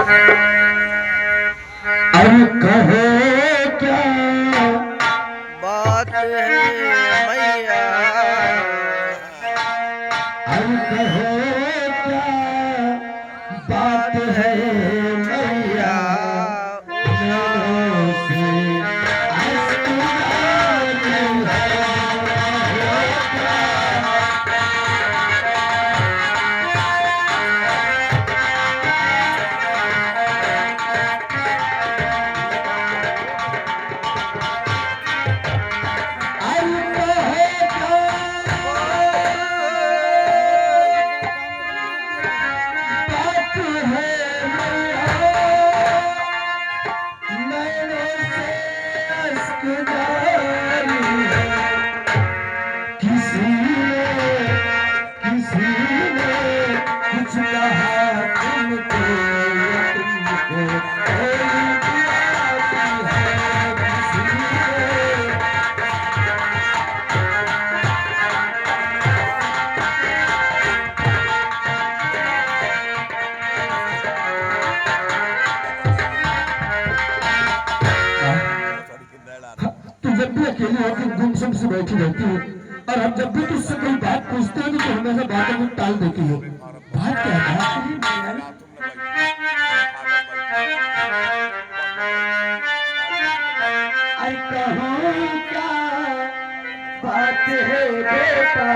अब कहो क्या बात है मैया, अब कहो क्या बात है मैया, नैनों से अश्रु जारी है। जब भी अकेली होकर गुमसुम से बैठी रहती है और हम जब भी तुझसे कोई बात पूछते हैं तो हमेशा बातों को टाल देती है। बात क्या है? आई कहूँ क्या बात है बेटा,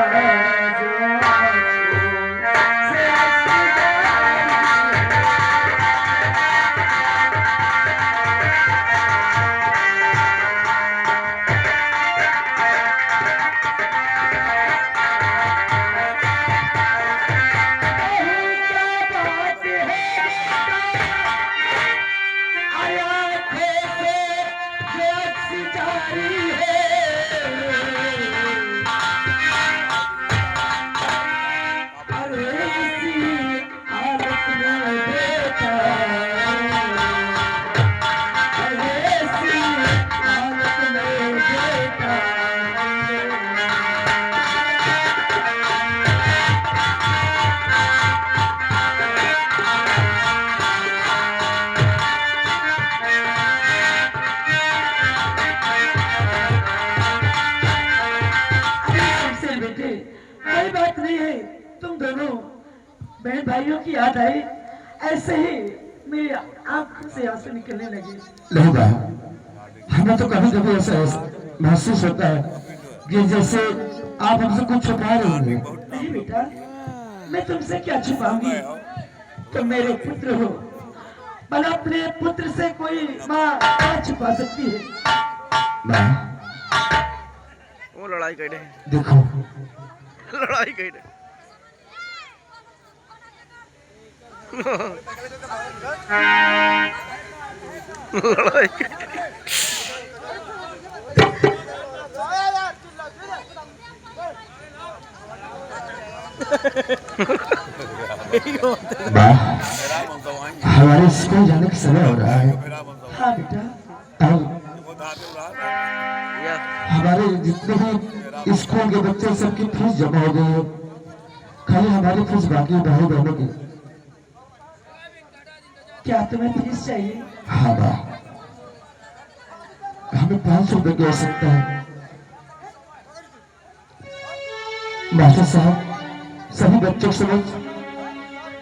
कोई बात नहीं है। तुम दोनों बहन भाइयों की याद आई, ऐसे ही मेरी आंख से आंसू निकलने लगे। नहीं बा, हमें तो कभी कभी ऐसा महसूस होता है कि जैसे आप हमसे कुछ छुपा रहे हो। नहीं बेटा, मैं तुमसे क्या छुपाऊंगी, तुम मेरे पुत्र हो। भला अपने पुत्र से कोई माँ क्या छुपा सकती है? माँ, वो लड़ाई कर रहे, देखो लड़ाई कर रहे। लड़ाई कर हमारे स्कूल जाने का समय हो रहा है। हाँ बेटा, हमारे जितने भी स्कूल के बच्चे सबकी फीस जमा हो गई है, खाली हमारी फीस बाकी है भाई बहनों की। क्या तुम्हें फीस चाहिए? हाँ बा, हमें 500 रुपए की आवश्यकता है। मास्टर साहब, सभी बच्चों के समझ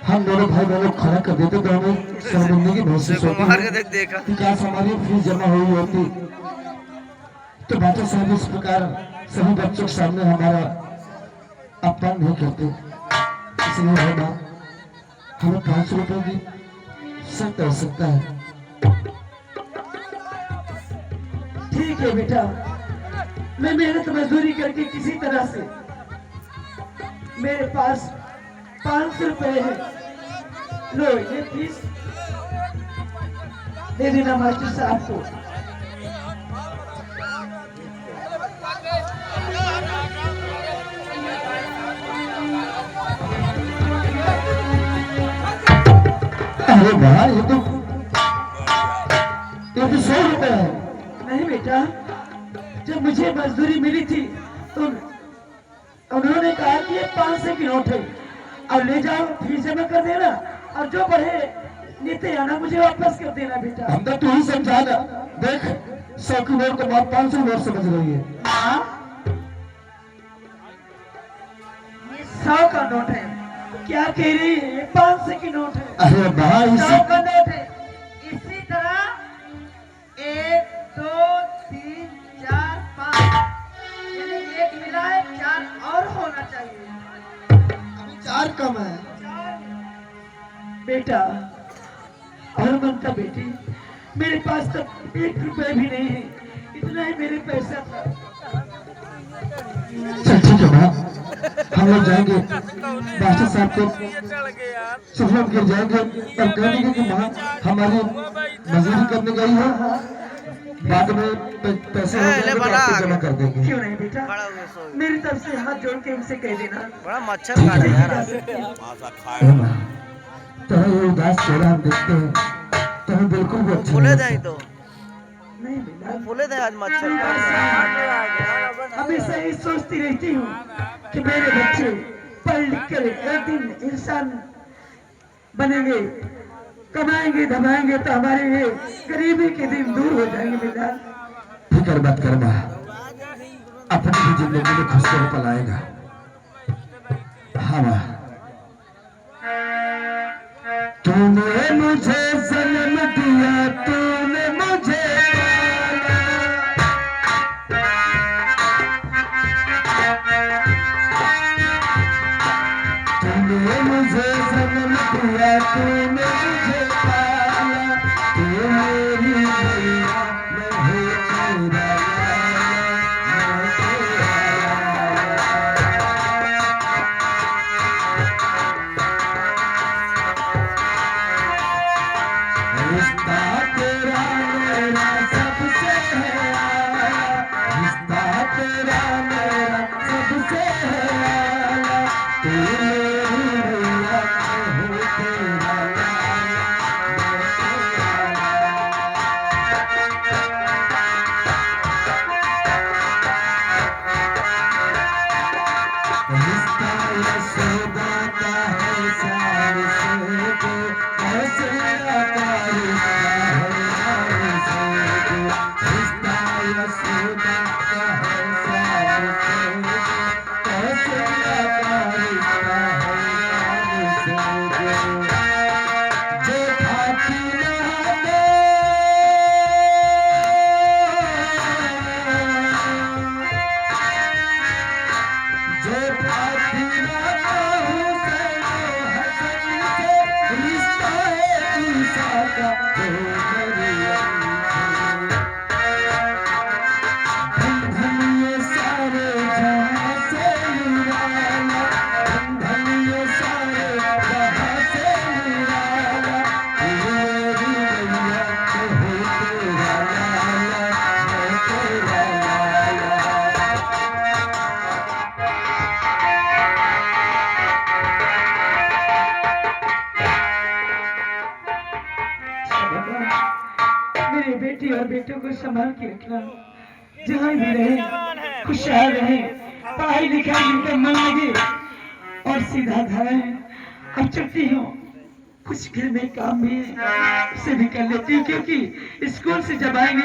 हम दोनों भाई बहनों खाना कर देते तो हमें शर्मिंदगी महसूस होती है कि क्या हमारी फीस जमा हुई होती। तो मास्टर साहब इस प्रकार सभी बच्चों के सामने हमारा अपमान नहीं करते, इसलिए है ना, हमें 500 रुपए की सख्त आवश्यकता है। ठीक है बेटा, मैं मेहनत मजदूरी करके किसी तरह से, मेरे पास 500 रुपए है, लो ये फीस दे देना मास्टर साहब को। अरे वाह, ये तो 100 रुपए है। नहीं बेटा, जब मुझे मजदूरी मिली थी तो उन्होंने कहा कि ये 500 की नोट है, अब ले जाओ फीस जमा कर देना, और जो बढ़े नहीं तो आना मुझे वापस कर देना बेटा। हम तो तू ही समझा ना। देख 100 की नोट को बात 500 नोट समझ रही है। हाँ? ये 100 का नोट है, क्या कह रही है? ये 500 की नोट है। अरे भाई 100 का नोट है। इसी तरह 1 2 3 4 5 यानी एक मिला है 4 और होना चाहिए। अभी 4 कम है बेटा और मनता बेटी, मेरे पास तो 1 रुपए भी नहीं है, इतना ही मेरे पैसा था। चल ठीक है माँ, हम लोग जाएंगे मास्टर साहब को सुबह गिर जाएंगे और कह देंगे कि माँ हमारी मजदूरी करने गई है, बाद में पैसे हो जाएंगे तो आपको जमा कर देंगे। क्यों नहीं बेटा, बड़ा हुए सो मेरी तरफ से हाथ जोड़ के उनसे कह देना। बड़ा मच्छर काट यार ए माँ, तेरा ये उदास चेहरा हम देखते हैं तो हमें बिल्कुल भी अच्छा फूले नहीं दे लगता। तो नहीं बेटा, फूले दे आज मच्छर काट हमेशा ये सोचती रहती हूँ कि मेरे बच्चे पढ़ लिख कर एक दिन इंसान बनेंगे, कमाएंगे धमाएंगे तो हमारे ये गरीबी के दिन दूर हो जाएंगे बेटा। फिक्र मत कर माँ, अपनी भी जिंदगी में खुश कर पल आएगा। हाँ माँ, तूने मुझे जन्म दिया, तूने मुझे तूने मुझे जन्म दिया, तूने मुझे पाला, तू मेरी मैया, मैं हूँ तेरा लाला, मैं तेरा लाला। रिश्ता तेरा मेरा सबसे है आला, रिश्ता तेरा मेरा सबसे है आला, तू मेरी मैया, मैं हूँ तेरा लाला, मैं तेरा लाला। रिश्ता यशोदा का है सार से को, कैसे आता रिश्ता है नार से को। रिश्ता यशोदा का है सार से को, कैसे आता रिश्ता है नार से को। जो खाती नहाते जो खाती नहाते हसन से, रिश्ता है ईसा का जो मरियम से। धन ये सारे जहां से निराला, धन ये सारे जहां से निराला, तू मेरी मैया, मैं हूँ तेरा लाला, मैं तेरा लाला। मेरे बेटी और बेटों को संभाल के रखना, जहाँ भी रहे खुशहाल रहे, पढ़ाई लिखाई इनका मन लगे और सीधा धारा है। अब चलती हूँ, कुछ घर में काम भी है उसे भी कर लेती हूँ, क्योंकि स्कूल से जब आएंगे